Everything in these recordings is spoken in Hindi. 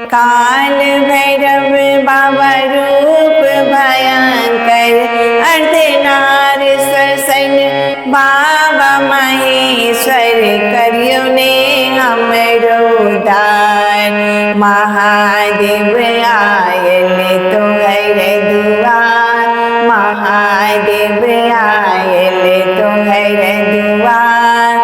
काल भैरव बाबा रूप भयंकर, अर्धनारीश्वर सैन्य बाबा महेश्वर, करियो ने हमरो उद्धार। महादेव आयल तोहर दुआर, महादेव आयल तोहर दुआर।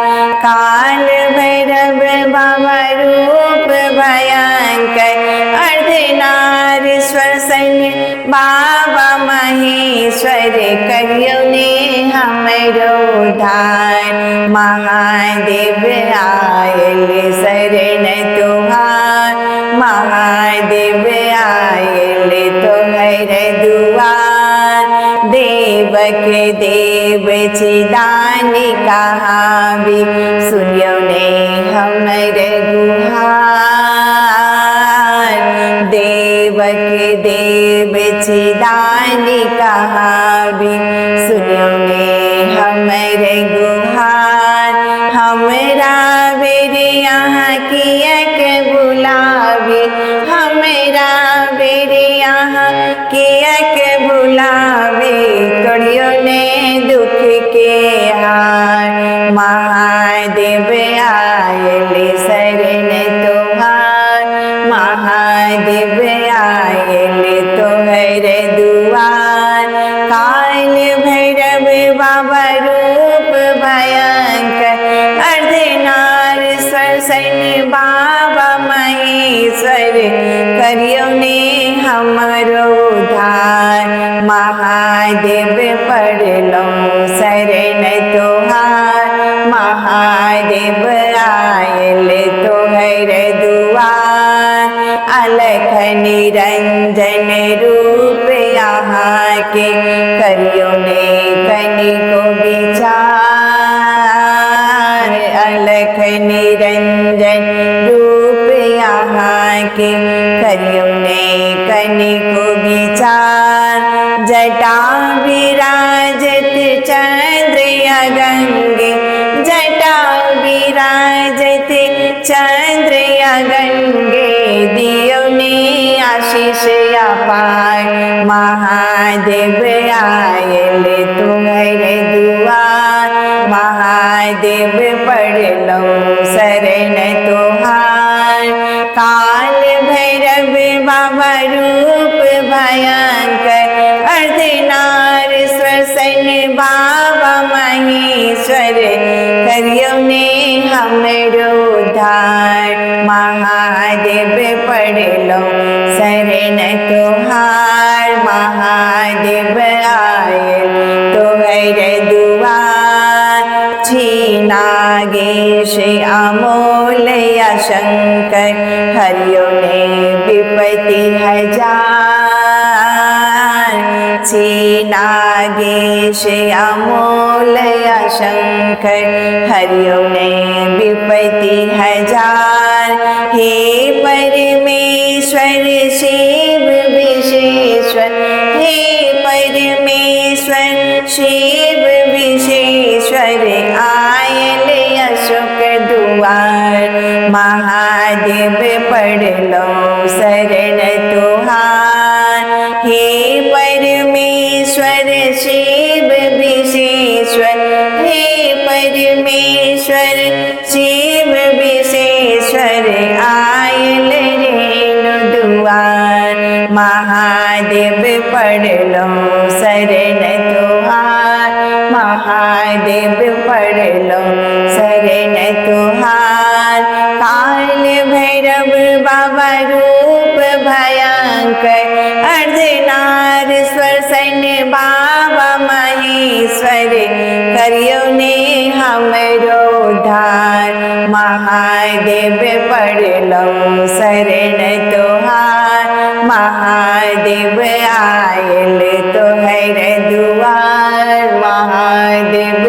काल भैरव बाबा रूप भयंकर, अर्धनारीश्वर सैन्य बाबा महेश्वर, करियो ने हमरो उद्धार। महादेव आयल शरण तुहार, महादेव आयल तोहर दुआर। देवक देव चिदानी कहावी, सुनियो ने हमर गुहार। देवक देव चिदानी कहावी, सुनियो ने हमर गुहार। हमरा बेर यहाँ कियक बुलावी, हमरा बेर यहाँ कियक बुलावी, तोड़ियो ने दुख के हार। महादेव आयल शरण तुहार, महादेव आयल तोहर दुआर। काल भैरव बाबा रूप भयंकर, अर्धनारीश्वर सैन्य बाबा महेश्वर, करियो ने हमरो उद्धार। महादेव पड़लो शरण तुहार, महादेव आयल तोहर दुआर। अलख निरंजन रूप यहाँ के, करियो ने कनिको विचार। अलख निरंजन रूप यहाँ के, करियो ने कनिको विचार। जटा विराजत चंद्र गंगे, जटा विराजत चंद्र गंगे, दियो ने आशीष अपार। महादेव आयल तोहर दुआर, महादेव पड़लो शरण तुहार। काल भैरव बाबा रूप भयंकर, अर्धनारीश्वर सैन्य बाबा महेश्वर, करियो ने हमरो उद्धार। महादेव पड़लो शरण तुहार, महादेव आयल तोहर दुआर। नागेश अमोल शंकर, हरियो ने विपत्ति हजार। नागेश अमोल शंकर, हरियो ने विपत्ति हजार। हे परमेश्वर शिव विशेश्वर, हे परमेश्वर शिव विशेश्वर, आयल अशोक दुआर। महादेव पड़लो शरण तुहार, हे परमेश्वर शिव विशेश्वर, हे परमेश्वर शिव विशेश्वर, आयल रेणु दुआर। महादेव पड़लो शरण तुहार, महादेव पड़लो शरण तुहार। काल भैरव बाबा रूप भयंकर, अर्धनारीश्वर सैन्य बाबा महेश्वर, करियो ने हमरो उद्धार। महादेव पड़लो शरण तुहार, महादेव आयल तोहर दुआर। महादेव